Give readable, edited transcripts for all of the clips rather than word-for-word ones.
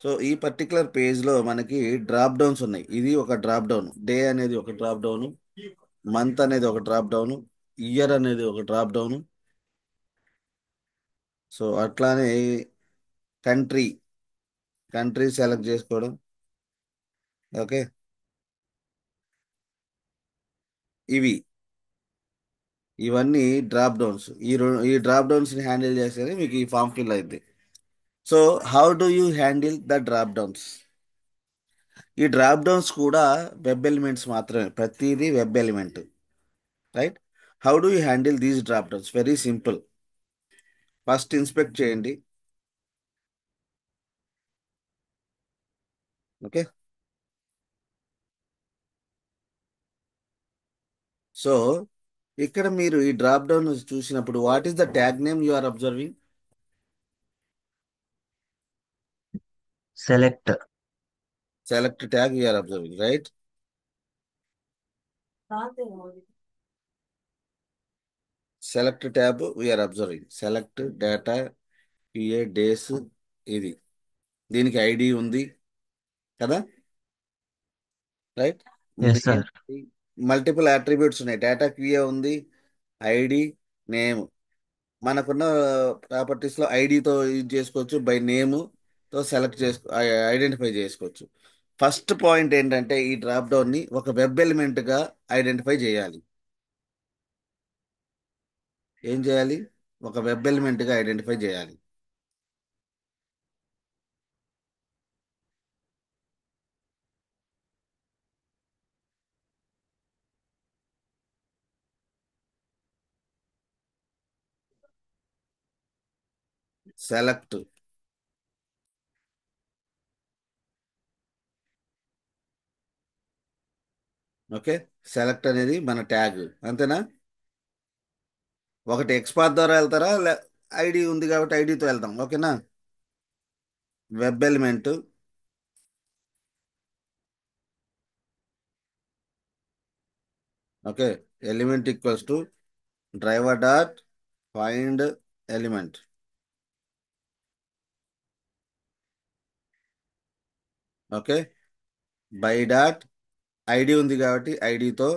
So ఈ particular పేజ్లో మనకి డ్రాప్ డౌన్స్ ఉన్నాయి. ఇది ఒక డ్రాప్ డౌన్, డే అనేది ఒక డ్రాప్ డౌన్, మంత్ అనేది ఒక డ్రాప్ డౌన్, ఇయర్ అనేది ఒక డ్రాప్ డౌన్. సో అట్లానే కంట్రీ కంట్రీ సెలెక్ట్ చేసుకోవడం. ఓకే, ఇవి ఇవన్నీ డ్రాప్ డౌన్స్. ఈ డ్రాప్ డౌన్స్ని హ్యాండిల్ చేస్తేనే మీకు ఈ ఫామ్ ఫిల్ అయింది. So how do you handle the drop downs? ఈ డ్రాప్ డౌన్స్ కూడా వెబ్ ఎలిమెంట్స్ మాత్రమే, ప్రతిదీ web element, right? How do you handle these drop downs? Very simple. First inspect చేయండి. ఓకే, సో ఇక్కడ మీరు ఈ డ్రాప్ డౌన్ చూసినప్పుడు what is the tag name you are observing? Select. Select tag you are observing, right? Select tab we're observing. Select data, PA, days, ఇది, దీనికి ID ఉంది కదా, right? Yes sir. Multiple attributes ఉన్నాయి. Data QA ఉంది, ID, name. మనకున్న ప్రాపర్టీస్లో ఐడితో use చేసుకోవచ్చు, బై నేమ్తో సెలెక్ట్ చేసుకో, ఐడెంటిఫై చేసుకోవచ్చు. ఫస్ట్ పాయింట్ ఏంటంటే ఈ డ్రాప్ డౌన్ని ఒక వెబ్ ఎలిమెంట్గా ఐడెంటిఫై చేయాలి. ఏం చేయాలి? ఒక వెబ్ ఎలిమెంట్గా ఐడెంటిఫై చేయాలి. సెలెక్ట్. ఓకే, సెలెక్ట్ అనేది మన ట్యాగ్, అంతేనా? ఒకటి ఎక్స్పాత్ ద్వారా వెళ్తారా, ఐడి ఉంది కాబట్టి ఐడితో వెళ్తాం, ఓకేనా? Web element, okay, element equals to driver dot find element. Okay, by dot ID ఉంది కాబట్టి ఐడితో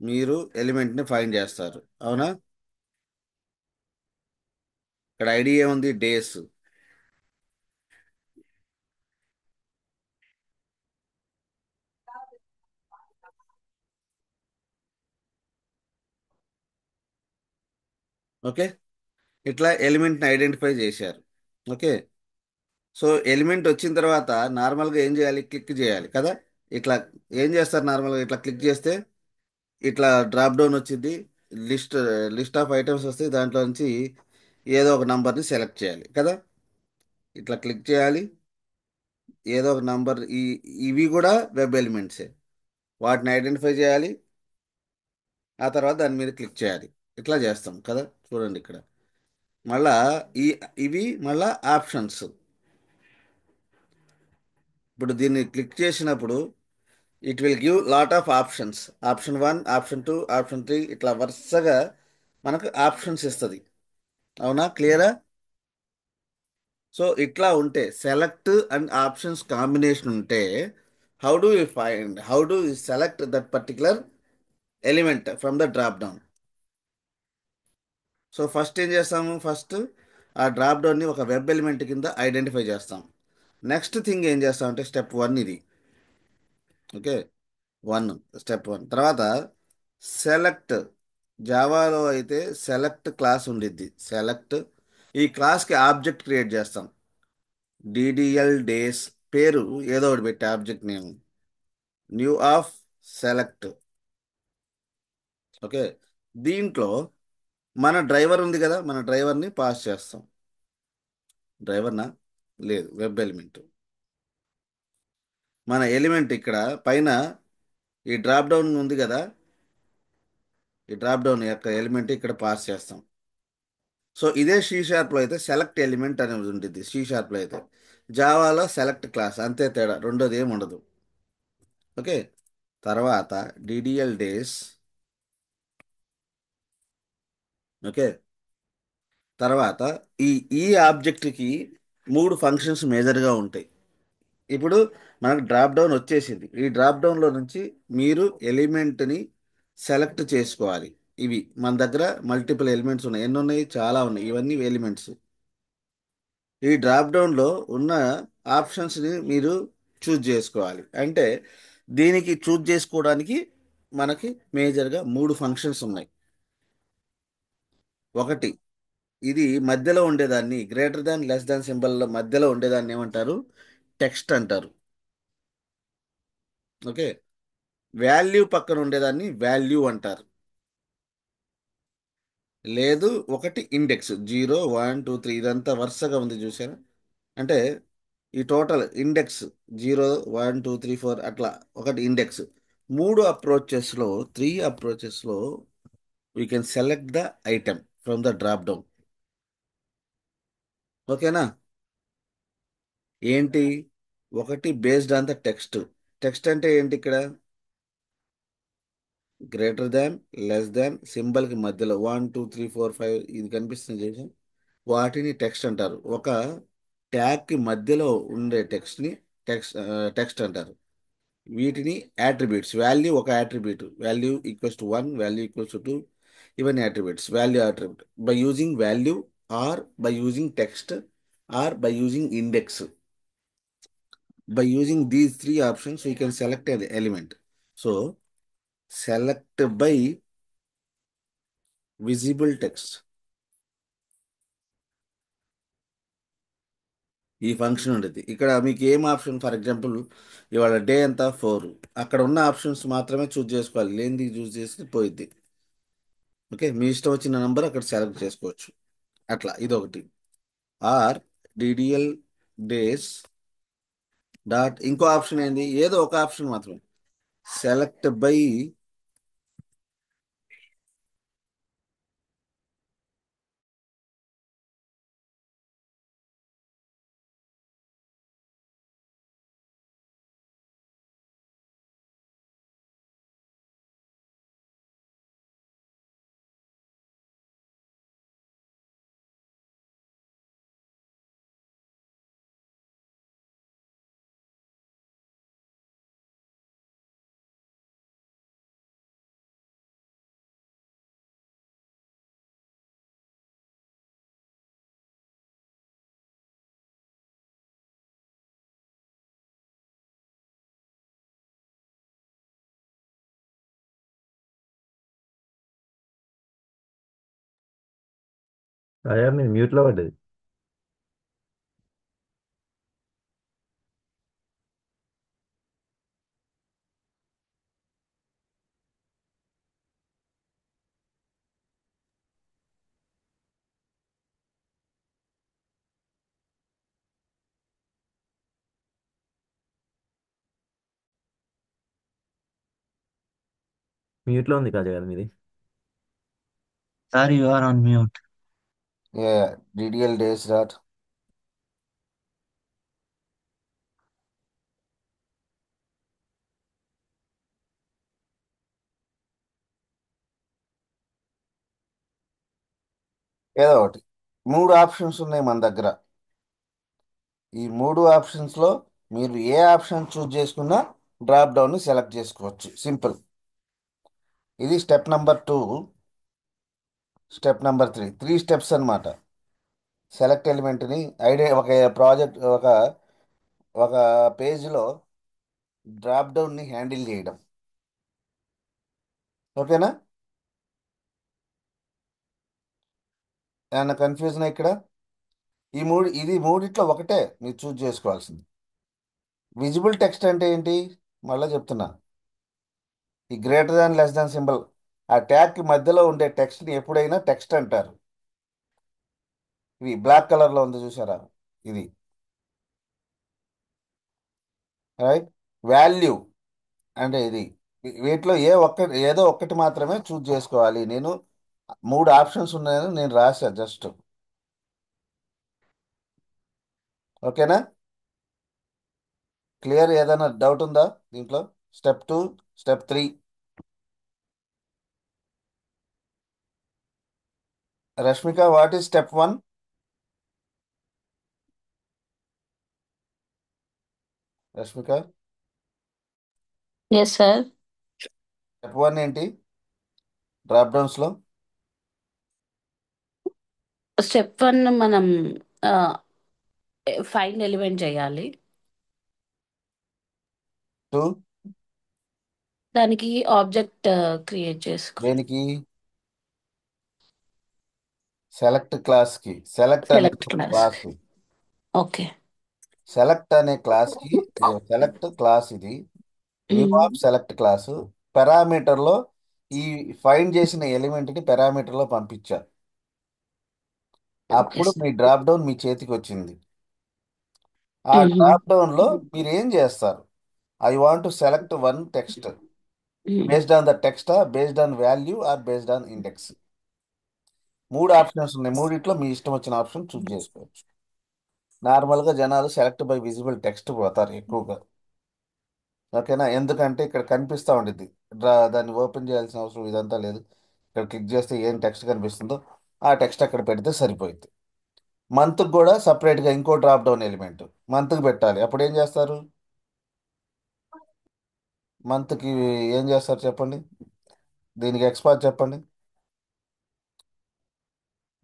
మీరు ఎలిమెంట్ని ఫైండ్ చేస్తారు, అవునా? ఇక్కడ ఐడి ఏముంది? డేస్. ఓకే, ఇట్లా ఎలిమెంట్ని ఐడెంటిఫై చేశారు. ఓకే, సో ఎలిమెంట్ వచ్చిన తర్వాత నార్మల్గా ఏం చేయాలి? క్లిక్ చేయాలి కదా. ఇట్లా ఏం చేస్తారు నార్మల్గా? ఇట్లా క్లిక్ చేస్తే ఇట్లా డ్రాప్ డౌన్ వచ్చింది, లిస్ట్ లిస్ట్ ఆఫ్ ఐటమ్స్ వస్తాయి, దాంట్లో నుంచి ఏదో ఒక నంబర్ని సెలెక్ట్ చేయాలి కదా. ఇట్లా క్లిక్ చేయాలి, ఏదో ఒక నంబర్. ఇవి కూడా వెబ్ ఎలిమెంట్సే. వాటిని ఐడెంటిఫై చేయాలి, ఆ తర్వాత దాని మీద క్లిక్ చేయాలి. ఇట్లా చేస్తాం కదా. చూడండి ఇక్కడ మళ్ళా ఈ ఇవి మళ్ళా ఆప్షన్స్. ఇప్పుడు దీన్ని క్లిక్ చేసినప్పుడు it will give lot of options. Option 1, option 2, option 3, ఇట్లా వరుసగా మనకు ఆప్షన్స్ ఇస్తుంది, అవునా? క్లియరా? సో ఇట్లా ఉంటే సెలెక్ట్ అండ్ ఆప్షన్స్ కాంబినేషన్ ఉంటే how do you select that particular element from the drop down? So first ఏం చేస్తాము? ఫస్ట్ ఆ డ్రాప్ డౌన్ని ఒక వెబ్ ఎలిమెంట్ కింద ఐడెంటిఫై చేస్తాం. నెక్స్ట్ థింగ్ ఏం చేస్తామంటే స్టెప్ 1 ఇది. ఓకే, 1, స్టెప్ 1 తర్వాత సెలెక్ట్. జావాలో అయితే సెలెక్ట్ క్లాస్ ఉండిద్ది. సెలెక్ట్, ఈ క్లాస్కి ఆబ్జెక్ట్ క్రియేట్ చేస్తాం. డిడిఎల్ డేస్, పేరు ఏదో ఒకటి పెట్టి object name, new of select. Okay, దీంట్లో మన డ్రైవర్ ఉంది కదా, మన డ్రైవర్ని పాస్ చేస్తాం. డ్రైవర్నా? లేదు, వెబ్ ఎలిమెంట్. మన ఎలిమెంట్ ఇక్కడ పైన ఈ డ్రాప్ డౌన్ ఉంది కదా, ఈ డ్రాప్ డౌన్ యొక్క ఎలిమెంట్ ఇక్కడ పాస్ చేస్తాం. సో ఇదే సి షార్ప్లో అయితే సెలెక్ట్ ఎలిమెంట్ అనేది ఉంటుంది. సి షార్ప్లో అయితే, జావాలో సెలెక్ట్ క్లాస్, అంతే తేడా, రెండోది ఏమి ఉండదు. ఓకే, తర్వాత డిడిఎల్ డేస్. ఓకే, తర్వాత ఈ ఈ ఆబ్జెక్ట్కి 3 ఫంక్షన్స్ మేజర్గా ఉంటాయి. ఇప్పుడు మనకు డ్రాప్ డౌన్ వచ్చేసింది. ఈ డ్రాప్ డౌన్లో నుంచి మీరు ఎలిమెంట్ని సెలెక్ట్ చేసుకోవాలి. ఇవి మన దగ్గర మల్టిపుల్ ఎలిమెంట్స్ ఉన్నాయి. ఎన్ని ఉన్నాయి? చాలా ఉన్నాయి. ఇవన్నీ ఎలిమెంట్స్. ఈ డ్రాప్ డౌన్లో ఉన్న ఆప్షన్స్ని మీరు చూజ్ చేసుకోవాలి. అంటే దీనికి చూజ్ చేసుకోవడానికి మనకి మేజర్గా మూడు ఫంక్షన్స్ ఉన్నాయి. ఒకటి, ఇది మధ్యలో ఉండేదాన్ని, greater than less than symbol మధ్యలో ఉండేదాన్ని ఏమంటారు? టెక్స్ట్ అంటారు. ఓకే. వాల్యూ పక్కన ఉండేదాన్ని వాల్యూ అంటారు. లేదు, ఒకటి ఇండెక్స్ 0 1 2 3 ఇదంతా వరుసగా ఉంది చూసారా? అంటే ఈ టోటల్ ఇండెక్స్ 0 1 2 3 4 అట్లా ఒకటి ఇండెక్స్. మూడు అప్రోచెస్లో, త్రీ అప్రోచెస్లో we can select the item from the drop down. ఓకేనా? ఏంటి? ఒకటి based on the text. Text అంటే ఏంటి ఇక్కడ? గ్రేటర్ దాన్, లెస్ దాన్, సింబల్కి మధ్యలో 1 2 3 4 5 ఇది కనిపిస్తుంది చేసి వాటిని టెక్స్ట్ అంటారు. ఒక ట్యాగ్కి మధ్యలో ఉండే టెక్స్ట్ని టెక్స్ట్ అంటారు. వీటిని యాట్రిబ్యూట్స్. వాల్యూ ఒక attribute. Value equals to 1, value equals to 2, ఇవన్నీ attributes. Value attribute by using value, or by using text, or by using index. By using these three options, we can select an element. So, select by visible text. ఈ function ఉండేది ఇక్కడ. మీకు ఏం option? For example ఇవాళ day ఎంత 4, అక్కడ ఉన్న options మాత్రమే చూస్ చేసుకోవాలి. లేనిది చూస్ చేస్తే పోయిద్ది. ఓకే, మీ ఇష్టం వచ్చిన నంబర్ అక్కడ సెలెక్ట్ చేసుకోవచ్చు. అట్లా ఇదొకటి. ఆర్ డిడిఎల్ డేస్ డాట్ ఇంకో ఆప్షన్ ఏంది? ఏదో ఒక ఆప్షన్ మాత్రమే. సెలెక్ట్ బై అయ్యా మీరు మ్యూట్లో పడ్డది. మ్యూట్లో ఉంది కాదు కదా మీది. Sir, you are on mute. DDL days dot ఏదో ఒకటి. మూడు ఆప్షన్స్ ఉన్నాయి మన దగ్గర. ఈ మూడు ఆప్షన్స్లో మీరు ఏ ఆప్షన్ చూజ్ చేసుకున్నా డ్రాప్ డౌన్ని సెలెక్ట్ చేసుకోవచ్చు. సింపుల్. ఇది step number 2. Step number 3, 3 steps అన్నమాట. సెలెక్ట్ ఎలిమెంట్ని ఒక ప్రాజెక్ట్, ఒక పేజ్లో డ్రాప్ డౌన్ని హ్యాండిల్ చేయడం. ఓకేనా? ఏమన్నా కన్ఫ్యూజన్ ఇక్కడ? ఇది మూడిట్లో ఒకటే మీరు చూజ్ చేసుకోవాల్సింది. విజిబుల్ టెక్స్ట్ అంటే ఏంటి? మళ్ళీ చెప్తున్నా. ఈ greater than less than symbol, ఆ ట్యాగ్కి మధ్యలో ఉండే టెక్స్ట్ని ఎప్పుడైనా టెక్స్ట్ అంటారు. ఇవి బ్లాక్ కలర్లో ఉంది చూసారా? ఇది రైట్. వాల్యూ అంటే ఇది. వీటిలో ఏదో ఒక్కటి మాత్రమే చూజ్ చేసుకోవాలి. నేను మూడు ఆప్షన్స్ ఉన్నాయని నేను రాశా జస్ట్. ఓకేనా? క్లియర్? ఏదైనా డౌట్ ఉందా దీంట్లో? Step 2, step 3. Rashmika, what is step 1? Rashmika, yes sir. Step one ఏంటి డ్రాప్ డౌన్స్ లో? స్టెప్ వన్ మనం ఫైండ్ ఎలిమెంట్ చేయాలి. టూ, దానికి ఆబ్జెక్ట్ క్రియేట్ చేసుకో. దేనికి? సెలెక్ట్ క్లాస్ కి. సెలెక్ట్ అనే select class. Class, okay. Select అనే క్లాస్ కి సెలెక్ట్ క్లాస్ ఇది. View of select class parameter లో ఈ ఫైండ్ చేసిన ఎలిమెంట్ ని పారామీటర్ లో పంపించా. ఓకే అప్పుడు సార్. మీ డ్రాప్ డౌన్ మీ చేతికి వచ్చింది. ఆ డ్రాప్ డౌన్ లో మీరు ఏం చేస్తారు? I want to select one text based on the text, based on value or based on index. మూడు ఆప్షన్స్ ఉన్నాయి. మూడిట్లో మీ ఇష్టం వచ్చిన ఆప్షన్ చూస్ చేసుకోవచ్చు. నార్మల్గా జనాలు సెలెక్ట్ బై విజిబుల్ టెక్స్ట్ పోతారు ఎక్కువగా. ఓకేనా? ఎందుకంటే ఇక్కడ కనిపిస్తూ ఉండిద్ది. దాన్ని ఓపెన్ చేయాల్సిన అవసరం ఇదంతా లేదు. ఇక్కడ క్లిక్ చేస్తే ఏం టెక్స్ట్ కనిపిస్తుందో ఆ టెక్స్ట్ అక్కడ పెడితే సరిపోయింది. మంత్కి కూడా సపరేట్గా ఇంకో డ్రాప్ డౌన్ ఎలిమెంట్ మంత్కి పెట్టాలి. అప్పుడు ఏం చేస్తారు? మంత్కి ఏం చేస్తారు చెప్పండి? దీనికి ఎక్స్పాత్ చెప్పండి.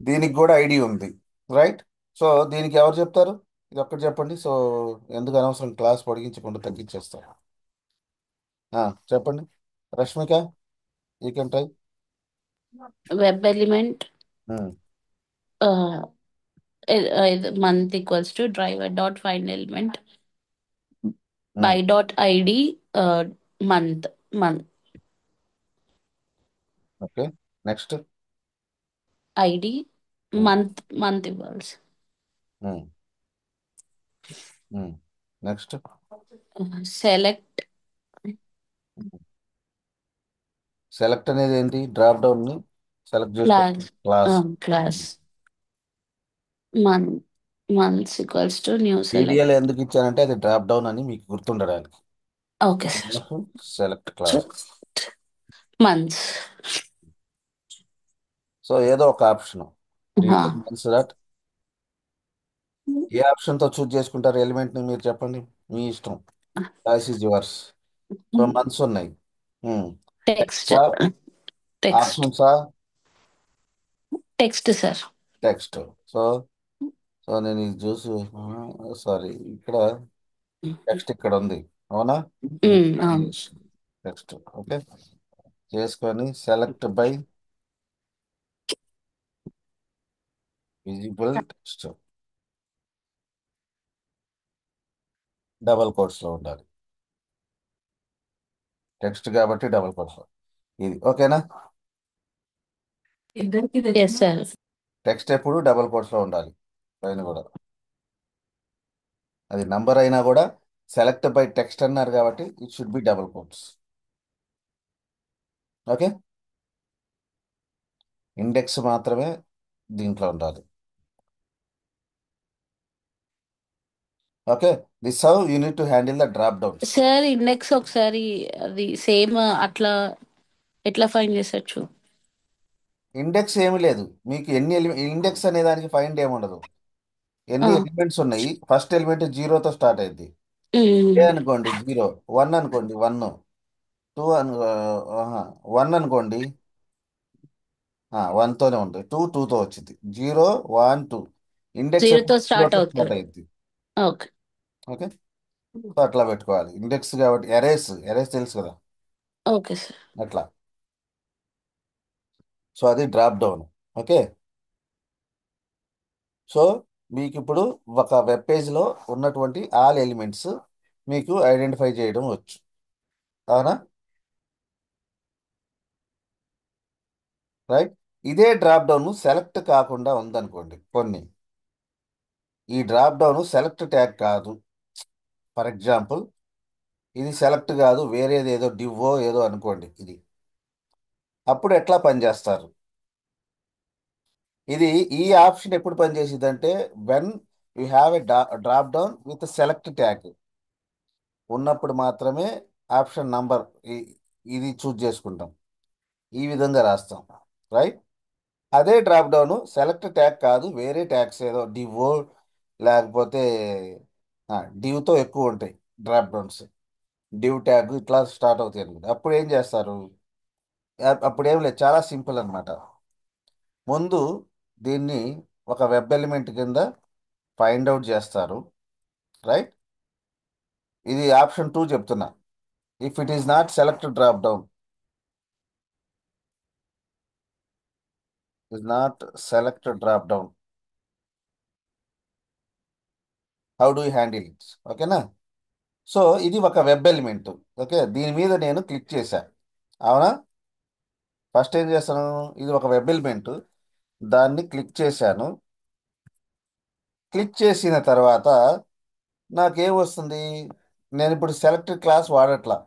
దీనికి కూడా ఐడి ఉంది, రైట్? సో దీనికి ఎవరు చెప్తారు? ఇది ఒక్కటి చెప్పండి. సో ఎందుకు అనవసరం క్లాస్ పొడిగించకుండా తగ్గించేస్తారు. చెప్పండి Rashmika, you can try. Web element month equals to driver dot find element by dot ID month. Month okay, next. ID month ఇవ్వాల్సి. నెక్స్ట్. సెలెక్ట్ సెలెక్ట్ అనేది ఏంటి? డ్రాప్ డౌన్ ని సెలెక్ట్ చేసుకో class. Class. Class month months equals to new select. PDL ఎందుకు ఇచ్చానంటే అది drop down అని మీకు గుర్తుండడానికి. Okay sir. Select class. Months. So ఏదో ఒక ఆప్షన్ దట్ ఏ ఆప్షన్ తో చూజ్ చేసుకుంటారు ఎలిమెంట్ ని మీరు చెప్పండి, మీ ఇష్టం. Choice is yours. So months ఉన్నాయి. టెక్స్ట్. టెక్స్ట్. ఆప్షన్సా? Text sir. Text. So so నేను ఇది చూసి సారీ, ఇక్కడ టెక్స్ట్ ఇక్కడ ఉంది, అవునా? అవును. టెక్స్ట్ ఓకే చేసుకొని select by visible text double quotes లో ఉండాలి. టెక్స్ట్ కాబట్టి డబల్ కోట్స్ లో ఇది. ఓకేనా? Yes sir. టెక్స్ట్ ఎప్పుడు డబల్ కోట్స్ లో ఉండాలి పైన కూడా. అది నంబర్ అయినా కూడా సెలెక్ట్ బై టెక్స్ట్ అన్నారు కాబట్టి it should be double quotes. Okay, index మాత్రమే దీంట్లో ఉండాలి. Okay, this how you need to handle the drop downs. Sir index ఒకసారి అది సేమ్ అట్లా ఎట్లా ఫైండ్ చేసచ్చు? ఇండెక్స్ ఏమీ లేదు మీకు. ఎన్ని ఇండెక్స్ అనే దానికి ఫైండ్ ఏముండదు. ఎన్ని ఎలిమెంట్స్ ఉన్నాయి? ఫస్ట్ ఎలిమెంట్ జీరోతో స్టార్ట్ అయింది. ఏ అనుకోండి జీరో, వన్ అనుకోండి వన్, టూ వన్ అనుకోండి వన్ తోనే ఉంటుంది, టూతో వచ్చింది, జీరో వన్ టూ. ఇండెక్స్ జీరోతో ఎప్పుడు స్టార్ట్ జీరోతో స్టార్ట్ అవుతుంది. అయింది. ఓకే. ఓకే, సో అట్లా పెట్టుకోవాలి. ఇండెక్స్ కాబట్టి ఎరేస్, ఎరేస్ తెలుసు కదా, ఓకే సార్. అట్లా. సో అది డ్రాప్ డౌన్. ఓకే, సో మీకు ఇప్పుడు ఒక వెబ్ పేజ్లో ఉన్నటువంటి ఆల్ ఎలిమెంట్స్ మీకు ఐడెంటిఫై చేయడం వచ్చు, అవునా? రైట్. ఇదే డ్రాప్ డౌన్ సెలెక్ట్ కాకుండా ఉందనుకోండి కొన్ని, ఈ డ్రాప్ డౌన్ సెలెక్ట్ ట్యాగ్ కాదు. ఫర్ ఎగ్జాంపుల్ ఇది సెలెక్ట్ కాదు, వేరేది ఏదో డివో ఏదో అనుకోండి ఇది. అప్పుడు ఎట్లా పనిచేస్తారు? ఇది ఈ ఆప్షన్ ఎప్పుడు పనిచేసింది అంటే when you have a drop down with select tag ఉన్నప్పుడు మాత్రమే ఆప్షన్ నంబర్ ఇది చూజ్ చేసుకుంటాం, ఈ విధంగా రాస్తాం, రైట్? అదే డ్రాప్ డౌన్ సెలెక్ట్ ట్యాగ్ కాదు, వేరే ట్యాగ్స్ ఏదో డివో లేకపోతే డివ్తో ఎక్కువ ఉంటాయి. డ్రాప్ డౌన్స్, డివ్ ట్యాగ్ ఇట్లా స్టార్ట్ అవుతాయి అనమాట. అప్పుడు ఏం చేస్తారు? అప్పుడు ఏం లేదు, చాలా సింపుల్ అన్నమాట. ముందు దీన్ని ఒక వెబ్ ఎలిమెంట్ కింద ఫైండ్ అవుట్ చేస్తారు, రైట్? ఇది ఆప్షన్ 2 చెప్తున్నా. If it is not select drop down, is not select drop down, how do you handle it? ఓకేనా? సో ఇది ఒక వెబ్ ఎలిమెంట్. ఓకే, దీని మీద నేను క్లిక్ చేశా, అవునా? ఫస్ట్ ఏం చేస్తాను, ఇది ఒక వెబ్ ఎలిమెంట్, దాన్ని క్లిక్ చేశాను. క్లిక్ చేసిన తర్వాత నాకేం వస్తుంది? నేను ఇప్పుడు సెలెక్ట్ క్లాస్ వాడట్లా.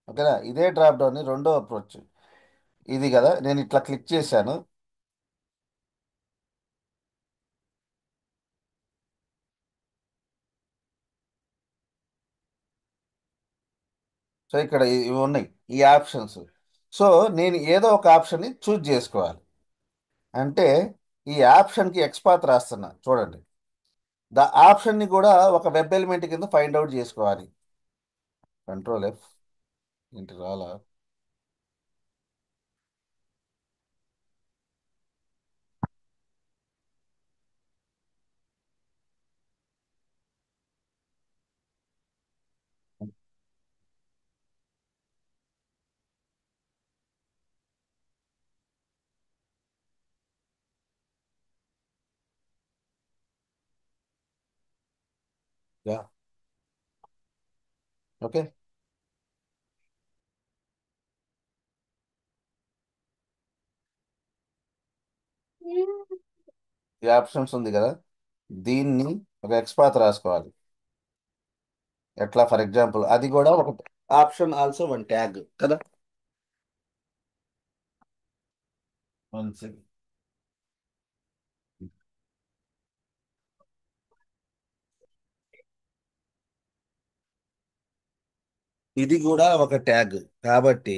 ఓకేనా? ఇదే డ్రాప్ డౌన్ రెండో అప్రోచ్ ఇది కదా. నేను ఇట్లా క్లిక్ చేశాను. సో ఇక్కడ ఇవి ఉన్నాయి ఈ ఆప్షన్స్. సో నేను ఏదో ఒక ఆప్షన్ని చూజ్ చేసుకోవాలి. అంటే ఈ ఆప్షన్కి ఎక్స్పాత్ రాస్తున్నా చూడండి. ఆప్షన్ని కూడా ఒక వెబ్ ఎలిమెంట్ కింద ఫైండ్ అవుట్ చేసుకోవాలి. కంట్రోల్ F, ఇంటి రాలా? Yeah, okay. ఈ ఆప్షన్స్ ఉంది కదా, దీన్ని ఒక ఎక్స్పాత్ రాసుకోవాలి. ఎట్లా? ఫర్ ఎగ్జాంపుల్ అది కూడా ఒక ఆప్షన్, ఆల్సో వన్ ట్యాగ్ కదా. One second. ఇది కూడా ఒక ట్యాగ్ కాబట్టి,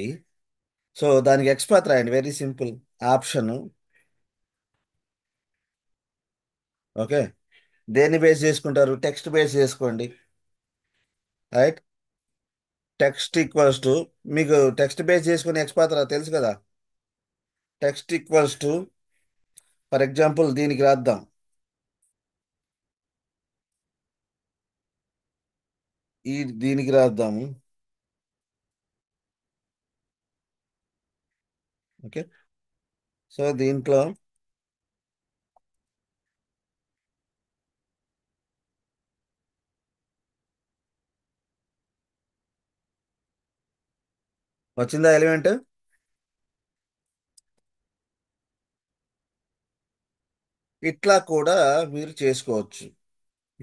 సో దానికి ఎక్స్పాత్ రాయండి, వెరీ సింపుల్. Option, okay. దేన్ని బేస్ చేసుకుంటారు? టెక్స్ట్ బేస్ చేసుకోండి, రైట్? టెక్స్ట్ ఈక్వల్స్ టు, మీకు టెక్స్ట్ బేస్ చేసుకుని ఎక్స్పాత్ తెలుసు కదా. Text equals to, for example దీనికి రాద్దాం, ఈ దీనికి రాద్దాము. ఓకే, సో దీంట్లో వచ్చిందా ఎలిమెంట్? ఇట్లా కూడా మీరు చేసుకోవచ్చు.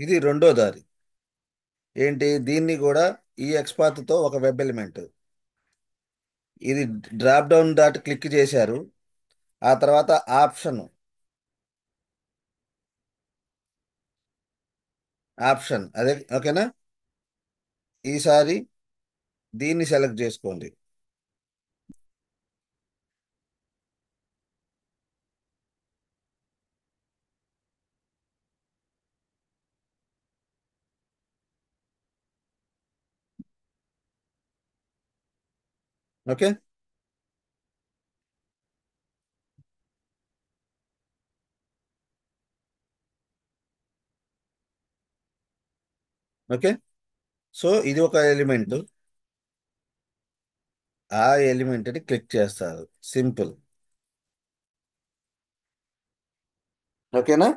ఇది రెండో దారి. ఏంటి? దీన్ని కూడా ఈ ఎక్స్పాత్తో ఒక వెబ్ ఎలిమెంట్, ఇది డ్రాప్ డౌన్ డాట్ క్లిక్ చేశారు, ఆ తర్వాత ఆప్షన్, ఆప్షన్ అదే, ఓకేనా? ఈసారి దీన్ని సెలెక్ట్ చేసుకోండి. Okay, okay. సో ఇది ఒక ఎలిమెంట్, ఆ ఎలిమెంట్ని క్లిక్ చేస్తారు, సింపుల్. ఓకేనా?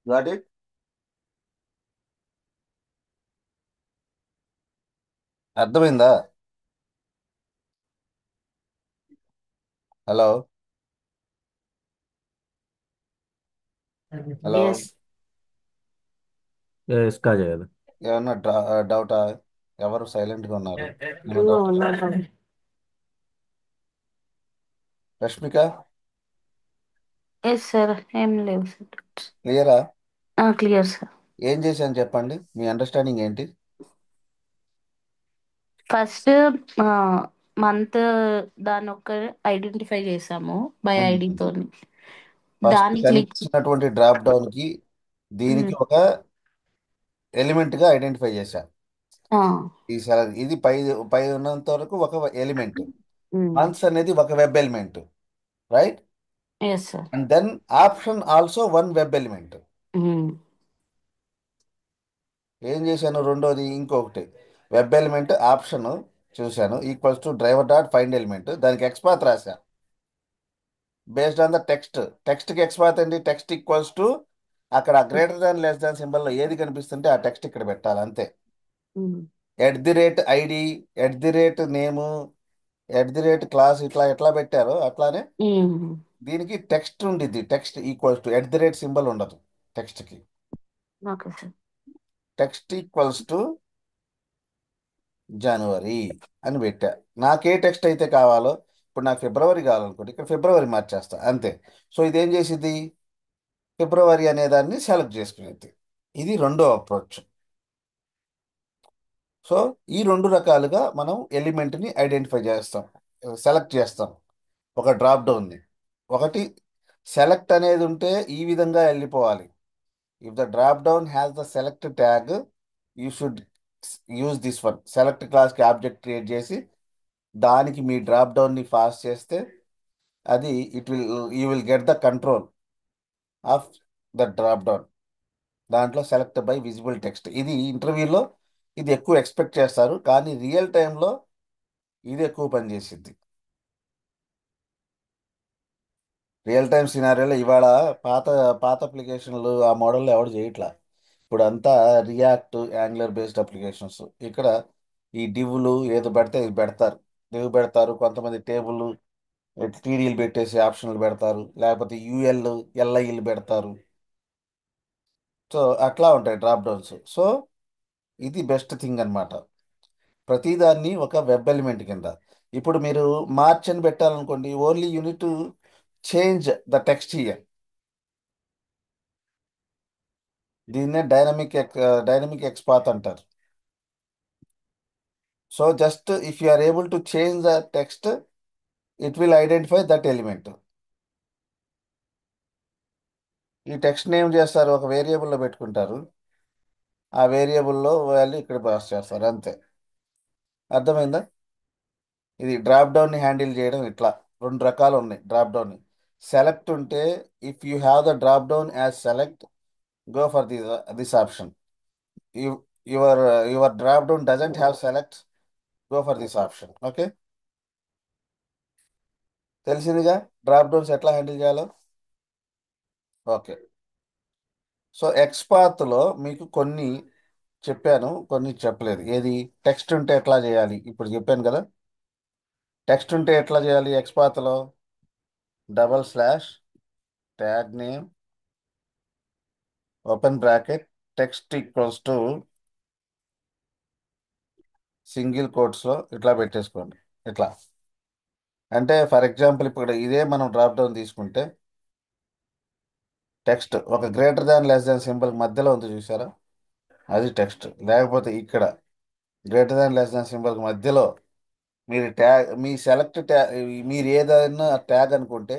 Got it? అర్థమైందా? Hello, hello. ఎస్. ఇస్కా చేయాలి. ఏమన్నా డౌటా? ఎవరు సైలెంట్గా ఉన్నారు? ఏమన్నా no doubt? No no. Rashmika, yes sir, ఏం లేవు సార్. క్లియరా? Clear sir. ఏం చేశాను చెప్పండి, మీ అండర్స్టాండింగ్ ఏంటి? ఫస్ట్ మంత్ దాన్ని ఒక్క ఐడెంటిఫై చేసాము బై ఐడితో. ఫస్ట్ దాన్ని క్లిక్. కనిపించినటువంటి డ్రాప్ డౌన్ కి దీనికి ఒక ఎలిమెంట్ గా ఐడెంటిఫై చేశా. ఇది పై పై ఉన్నంత వరకు ఒక ఎలిమెంట్. మంత్స్ అనేది ఒక web element, right? Yes sir. And then option also one web element. ఏం చేశాను? రెండోది ఇంకొకటి వెబ్ ఎలిమెంట్ ఆప్షన్ చూశాను, equals to driver dot find element, దానికి ఎక్స్పాత్ రాశా బేస్డ్ ఆన్ ద టెక్స్ట్. టెక్స్ట్కి ఎక్స్పాత్ ఏంటి? టెక్స్ట్ ఈక్వల్స్ టు అక్కడ గ్రేటర్ దాన్ లెస్ దాన్ సింబల్లో ఏది కనిపిస్తుంటే ఆ టెక్స్ట్ ఇక్కడ పెట్టాలి, అంతే. @ID, @నేము, @క్లాస్ ఇట్లా ఎట్లా పెట్టారో అట్లానే దీనికి టెక్స్ట్ ఉండిద్ది. టెక్స్ట్ ఈక్వల్స్ టు సింబల్ ఉండదు టెక్స్ట్కి. Okay sir. Text equals to జనవరి అని పెట్టా. నాకే టెక్స్ట్ అయితే కావాలో, ఇప్పుడు నాకు ఫిబ్రవరి కావాలనుకోండి, ఇక్కడ ఫిబ్రవరి మార్చేస్తా, అంతే. సో ఇదేం చేసిద్ది? ఫిబ్రవరి అనే దాన్ని సెలెక్ట్ చేసుకునేది. ఇది రెండో అప్రోచ్. సో ఈ రెండు రకాలుగా మనం ఎలిమెంట్ని ఐడెంటిఫై చేస్తాం, సెలెక్ట్ చేస్తాం ఒక డ్రాప్ డౌన్ని. ఒకటి సెలెక్ట్ అనేది ఉంటే ఈ విధంగా వెళ్ళిపోవాలి. If the drop down has the select tag, you should use this one. Select క్లాస్కి ఆబ్జెక్ట్ క్రియేట్ చేసి దానికి మీ డ్రాప్ డౌన్ని పాస్ చేస్తే అది you will get the control of the drop down. దాంట్లో సెలెక్ట్ బై విజిబుల్ టెక్స్ట్. ఇది ఇంటర్వ్యూలో ఇది ఎక్కువ ఎక్స్పెక్ట్ చేస్తారు, కానీ రియల్ టైంలో ఇది ఎక్కువ పనిచేసిద్ది. రియల్ టైం సినారియోలో ఇవాళ పాత పాత అప్లికేషన్లు ఆ మోడల్లో ఎవడు చేయట్లా. ఇప్పుడు అంతా రియాక్ట్, యాంగులర్ బేస్డ్ అప్లికేషన్స్. ఇక్కడ ఈ డివ్లు ఏదో పెడితే ఇది పెడతారు. డివ్ పెడతారు, కొంతమంది టేబుల్ టీడీలు పెట్టేసి ఆప్షన్లు పెడతారు, లేకపోతే ఎల్ఐలు పెడతారు. సో అట్లా ఉంటాయి డ్రాప్ డౌన్స్. సో ఇది బెస్ట్ థింగ్ అనమాట. ప్రతిదాన్ని ఒక వెబ్ ఎలిమెంట్ కింద. ఇప్పుడు మీరు మార్చ్ అని పెట్టాలనుకోండి, only you need change the text here. దీన్నే డైనమిక్ ఎక్స్పాత్ అంటారు. So just if you are able to change the text, it will identify that element. ఈ టెక్స్ట్ నేమ్ చేస్తారు, ఒక వేరియబుల్లో పెట్టుకుంటారు, ఆ వేరియబుల్లో వాల్యూ ఇక్కడ పాస్ చేస్తారు, అంతే. అర్థమైందా? ఇది డ్రాప్ డౌన్ని హ్యాండిల్ చేయడం ఇట్లా. రెండు రకాలు ఉన్నాయి డ్రాప్ డౌన్. సెలెక్ట్ ఉంటే, if you have the drop down as select, go for this option. Your your drop down doesn't have select, go for this option. Okay, తెలిసిందిగా డ్రాప్ డౌన్స్ ఎట్లా handle చేయాలో. Okay, so ఎక్స్పాత్లో మీకు కొన్ని చెప్పాను, కొన్ని చెప్పలేదు. ఏది? టెక్స్ట్ ఉంటే ఎట్లా చేయాలి ఇప్పుడు చెప్పాను కదా. టెక్స్ట్ ఉంటే ఎట్లా చేయాలి? ఎక్స్పాత్లో /tag name open bracket text equals to single కోట్స్లో ఇట్లా పెట్టేసుకోండి. ఇట్లా అంటే ఫర్ ఎగ్జాంపుల్ ఇప్పుడు ఇదే మనం డ్రాప్ డౌన్ తీసుకుంటే, టెక్స్ట్ ఒక greater than less than symbol మధ్యలో ఉంది చూసారా, అది టెక్స్ట్. లేకపోతే ఇక్కడ greater than less than symbol మధ్యలో మీరు మీ సెలెక్ట్ ట్యాగ్, మీరు ఏదైనా ట్యాగ్ అనుకుంటే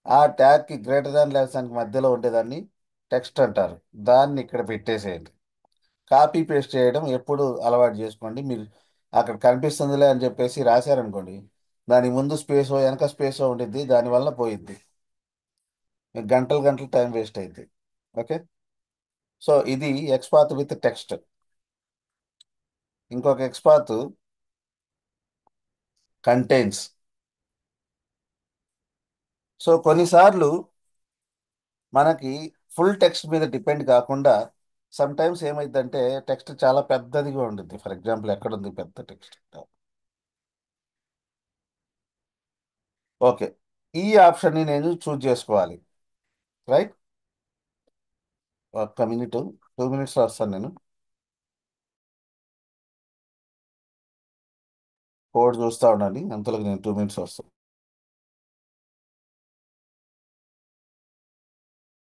ఆ ట్యాగ్కి గ్రేటర్ దాన్ లెస్ దానికి మధ్యలో ఉండేదాన్ని టెక్స్ట్ అంటారు. దాన్ని ఇక్కడ పెట్టేసేయండి. కాపీ పేస్ట్ చేయడం ఎప్పుడు అలవాటు చేసుకోండి. మీరు అక్కడ కనిపిస్తుందిలే అని చెప్పేసి రాశారనుకోండి, దాని ముందు స్పేసో వెనక స్పేసో ఉండిద్ది, దానివల్ల పోయిద్ది, మీకు గంటలు గంటలు టైం వేస్ట్ అయింది. ఓకే, సో ఇది ఎక్స్పాత్ విత్ టెక్స్ట్. ఇంకొక ఎక్స్పాత్ కంటైన్స్. సో కొన్నిసార్లు మనకి ఫుల్ టెక్స్ట్ మీద డిపెండ్ కాకుండా సమ్ టైమ్స్ ఏమైందంటే టెక్స్ట్ చాలా పెద్దదిగా ఉంటుంది. ఫర్ ఎగ్జాంపుల్ ఎక్కడ ఉంది పెద్ద టెక్స్ట్? ఓకే, ఈ ఆప్షన్ని నేను చూజ్ చేసుకోవాలి, రైట్? ఒక్క మినిట్, 2 minutes వస్తాను నేను. కోడ్ చూస్తా ఉండండి, అంతలోకి నేను 2 minutes వస్తాను.